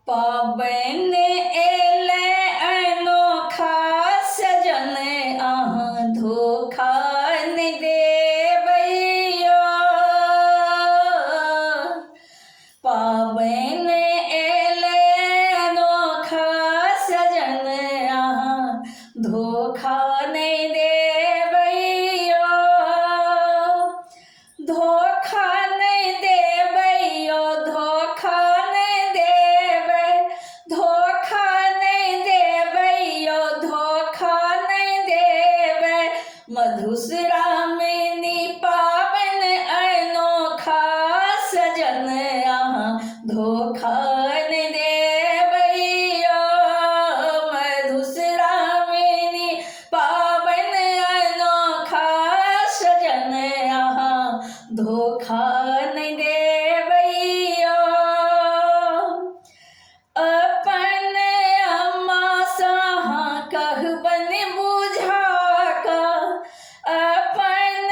पाबनि एले अनोखा सजन अहाँ धोखा नहि देबैया। पाबनि एले अनोखा सजन अहाँ धोखा नहि देबैया। धोखा नहि देबैया, धोखा नहि देबै, धोखा नहि देबैया, धोखा नहि देबै। मधुश्रावणी पाबनि अनोखा सजन अहाँ धोखा नहि देबैया। मधुश्रावणी पाबनि अनोखा सजन अहाँ धोखा नहि देबैया। अपन अम्मा सँ अहाँ कहबनि बुझा कऽ, अपन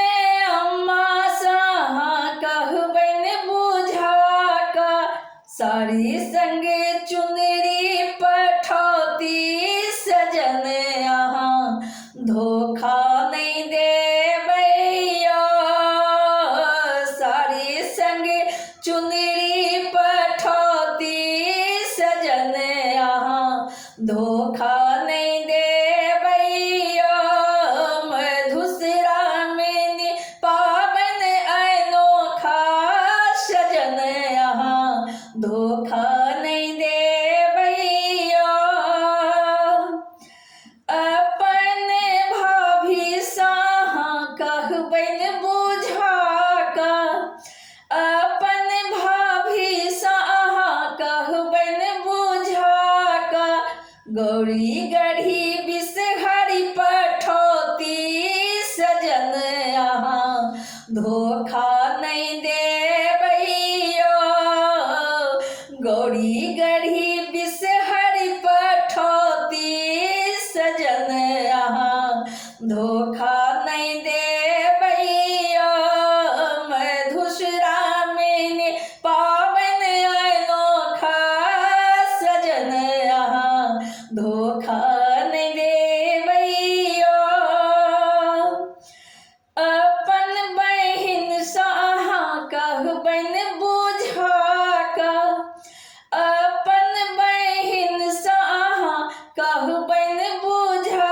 अम्मा सँ अहाँ कहबनि बुझा कऽ। साड़ी संगे चुनरी पठौती सजन अहाँ धोखा नहि देबैया। साड़ी संगे चुनरी पठौती सजन अहाँ धोखा नहीं देबैया। मधुश्रावणी पाबनि अनोखा सजन अहाँ धोखा नहीं देबैया। अपन भाभी सँ अहाँ कहबनि बुझा कऽ, अपन भाभी सँ अहाँ कहबनि बुझा कऽ। गौरी गढ़ी बिषहरी पठौती सजन अहाँ धोखा नहीं देबैया। गौरी गढ़ी बिषहरी पठौती सजन अहाँ धोखा नहीं देबैया। मधुश्रावणी पाबनि अनोखा सजन अहाँ धोखा नहीं देबैया। अपन बहिन सँ अहाँ कहबनि बुझा कऽ, अपन बहिन सँ अहाँ कहबनि बुझा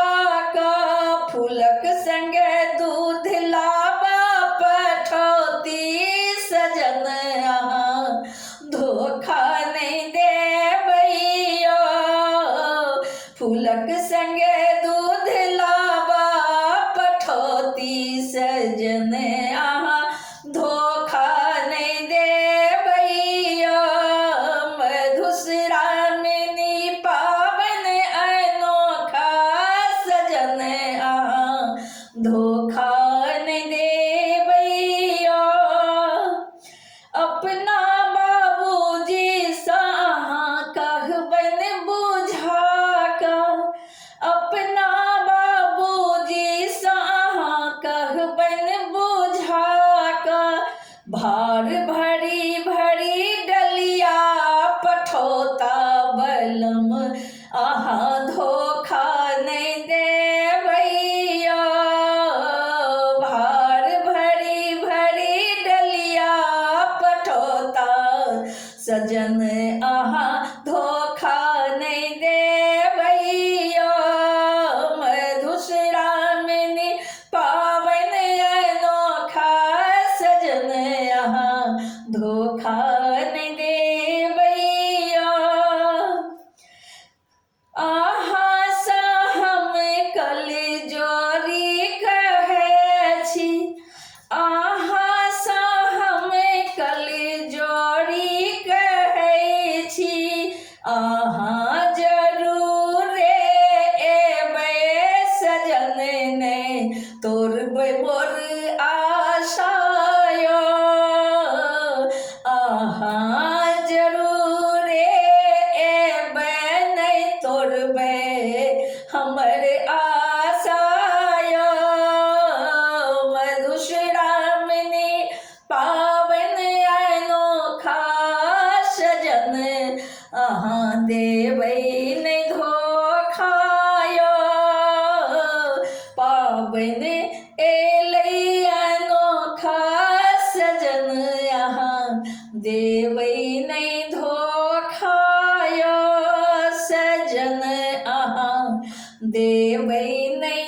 कऽ। फूलक संगे दूध लाबा पठौती सजन अहाँ धोखा नहीं देबैया। फूलक संगे दूध लाबा पठौती सजन अहाँ धोखा नहीं देबैया। मधुश्रावणी पाबनि अनोखा सजन अहाँ धोखा नहीं देबैया। अपना बाबूजी सँ अहाँ कहबनि बुझा कऽ, अपना बाबूजी सँ अहाँ कहबनि बुझा कऽ। भार भरी भरी डलिया पठौता बलम अहाँ धोखा नहीं देबैया। भार भरी भरी डलिया पठौता सजन अहाँ धोखा नहीं देबैया। मधुश्रावणी पाबनि अनोखा सजन अहाँ धोखा नहीं देबैया। अहाँ सँ हम कलजोरी कहै छी, अहाँ सँ हम कलजोरी कहै छी। अहाँ जरूरे एबै सजन नहि तोड़बै मोर आशा यो। ने एलैयानो खास सजन यहाँ देवै नहीं धोखायो सजन यहाँ देवै नहीं